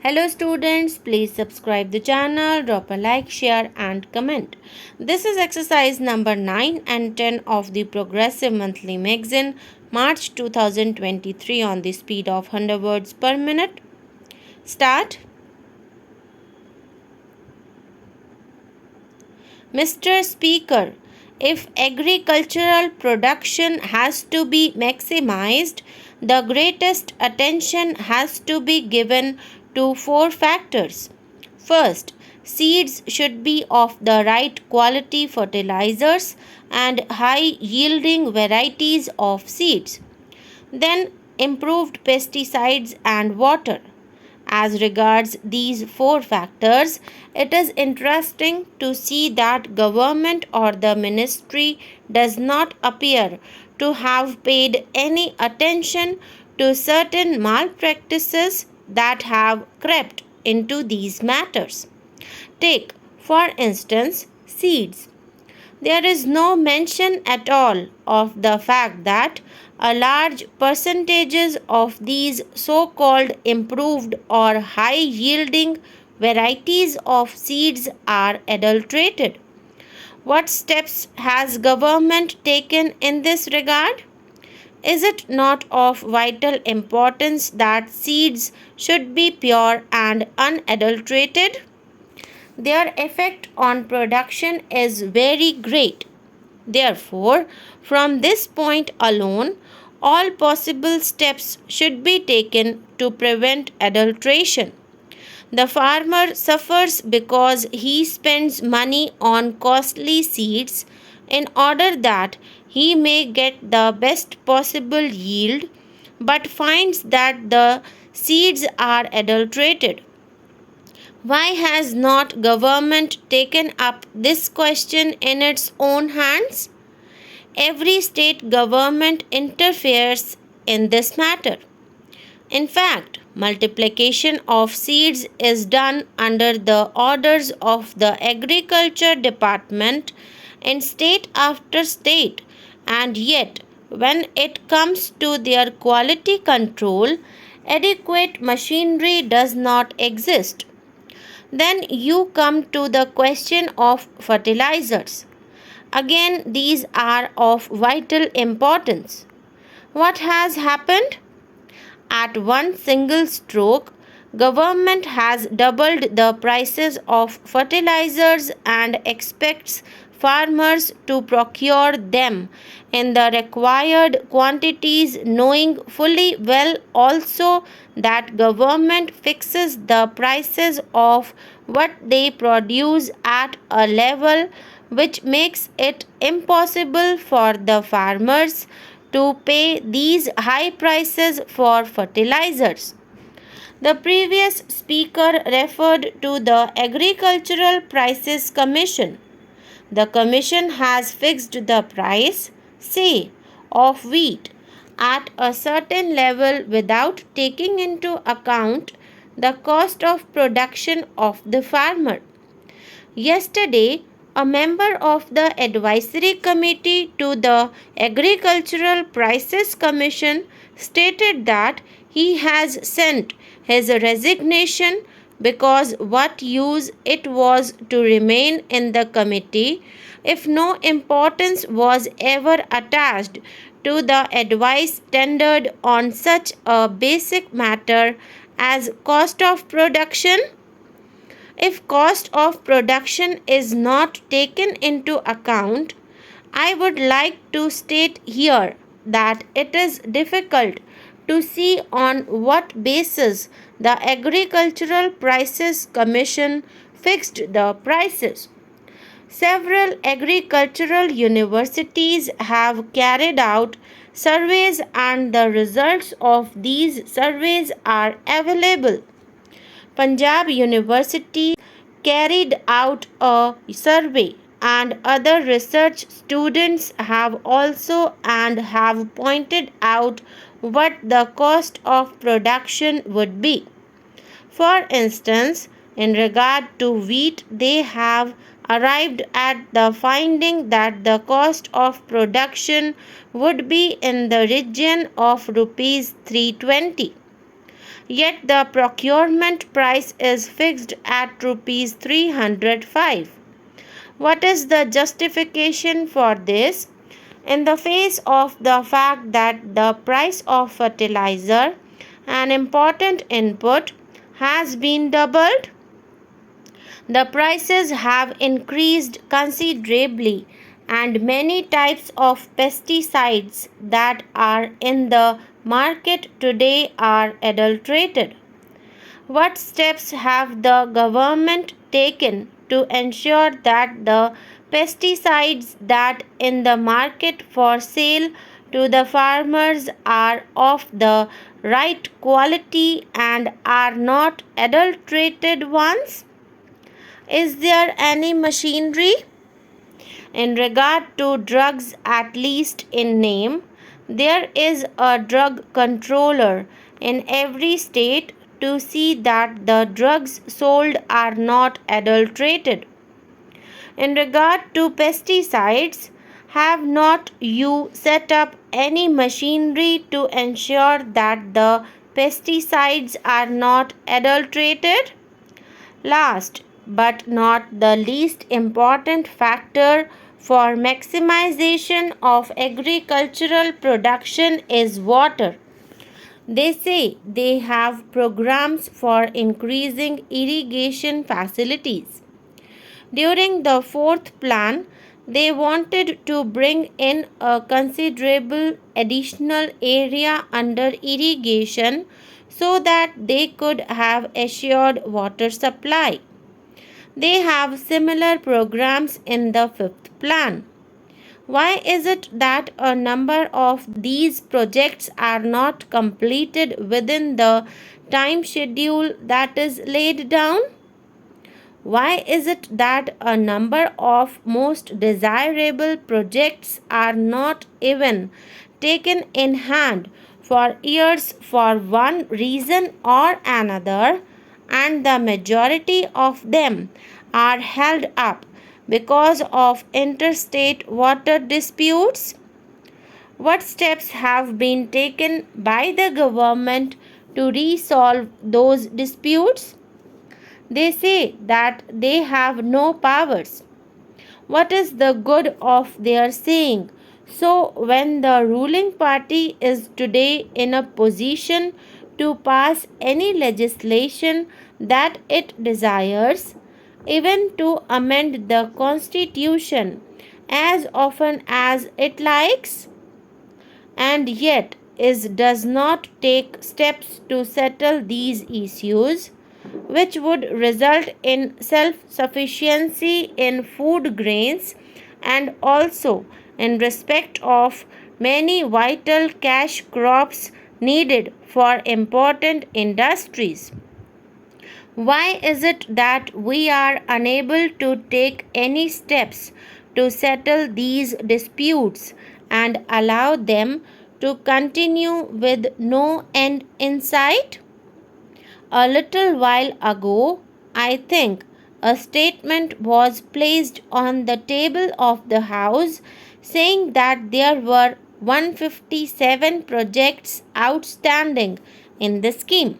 Hello students, please subscribe the channel, drop a like, share and comment. This is exercise number 9 and 10 of the Progressive Monthly Magazine, March 2023 on the speed of 100 words per minute. Start. Mr. Speaker, if agricultural production has to be maximized, the greatest attention has to be given to 4 factors. First, seeds should be of the right quality fertilizers and high yielding varieties of seeds. Then, improved pesticides and water. As regards these 4 factors, it is interesting to see that government or the ministry does not appear to have paid any attention to certain malpractices that have crept into these matters. Take, for instance, seeds. There is no mention at all of the fact that a large percentages of these so-called improved or high-yielding varieties of seeds are adulterated. What steps has government taken in this regard? Is it not of vital importance that seeds should be pure and unadulterated? Their effect on production is very great. Therefore, from this point alone, all possible steps should be taken to prevent adulteration. The farmer suffers because he spends money on costly seeds in order that he may get the best possible yield, but finds that the seeds are adulterated. Why has not government taken up this question in its own hands? Every state government interferes in this matter. In fact, multiplication of seeds is done under the orders of the Agriculture Department in state after state, and yet when it comes to their quality control, adequate machinery does not exist. Then you come to the question of fertilizers. Again, these are of vital importance. What has happened? At one single stroke, government has doubled the prices of fertilizers and expects farmers to procure them in the required quantities, knowing fully well also that government fixes the prices of what they produce at a level which makes it impossible for the farmers to pay these high prices for fertilizers. The previous speaker referred to the Agricultural Prices Commission. The commission has fixed the price, say, of wheat at a certain level without taking into account the cost of production of the farmer. Yesterday, a member of the advisory committee to the Agricultural Prices Commission stated that he has sent his resignation because what use it was to remain in the committee if no importance was ever attached to the advice tendered on such a basic matter as cost of production. If cost of production is not taken into account, I would like to state here that it is difficult to see on what basis the Agricultural Prices Commission fixed the prices. Several agricultural universities have carried out surveys and the results of these surveys are available. Punjab University carried out a survey and other research students have also and have pointed out what the cost of production would be. For instance, in regard to wheat, they have arrived at the finding that the cost of production would be in the region of rupees 320. yet the procurement price is fixed at rupees 305. What is the justification for this? In the face of the fact that the price of fertilizer, an important input, has been doubled, the prices have increased considerably, and many types of pesticides that are in the market today are adulterated. What steps have the government taken to ensure that the pesticides that in the market for sale to the farmers are of the right quality and are not adulterated ones? Is there any machinery? In regard to drugs, at least in name, there is a drug controller in every state to see that the drugs sold are not adulterated. In regard to pesticides, have not you set up any machinery to ensure that the pesticides are not adulterated? Last but not the least important factor for maximization of agricultural production is water. They say they have programs for increasing irrigation facilities. During the fourth plan, they wanted to bring in a considerable additional area under irrigation so that they could have assured water supply. They have similar programs in the fifth plan. Why is it that a number of these projects are not completed within the time schedule that is laid down? Why is it that a number of most desirable projects are not even taken in hand for years for one reason or another, and the majority of them are held up because of interstate water disputes? What steps have been taken by the government to resolve those disputes? They say that they have no powers. What is the good of their saying? So, when the ruling party is today in a position to pass any legislation that it desires, even to amend the constitution as often as it likes, and yet does not take steps to settle these issues, which would result in self sufficiency in food grains and also in respect of many vital cash crops needed for important industries. Why is it that we are unable to take any steps to settle these disputes and allow them to continue with no end in sight? A little while ago, I think, a statement was placed on the table of the House saying that there were 157 projects outstanding in the scheme.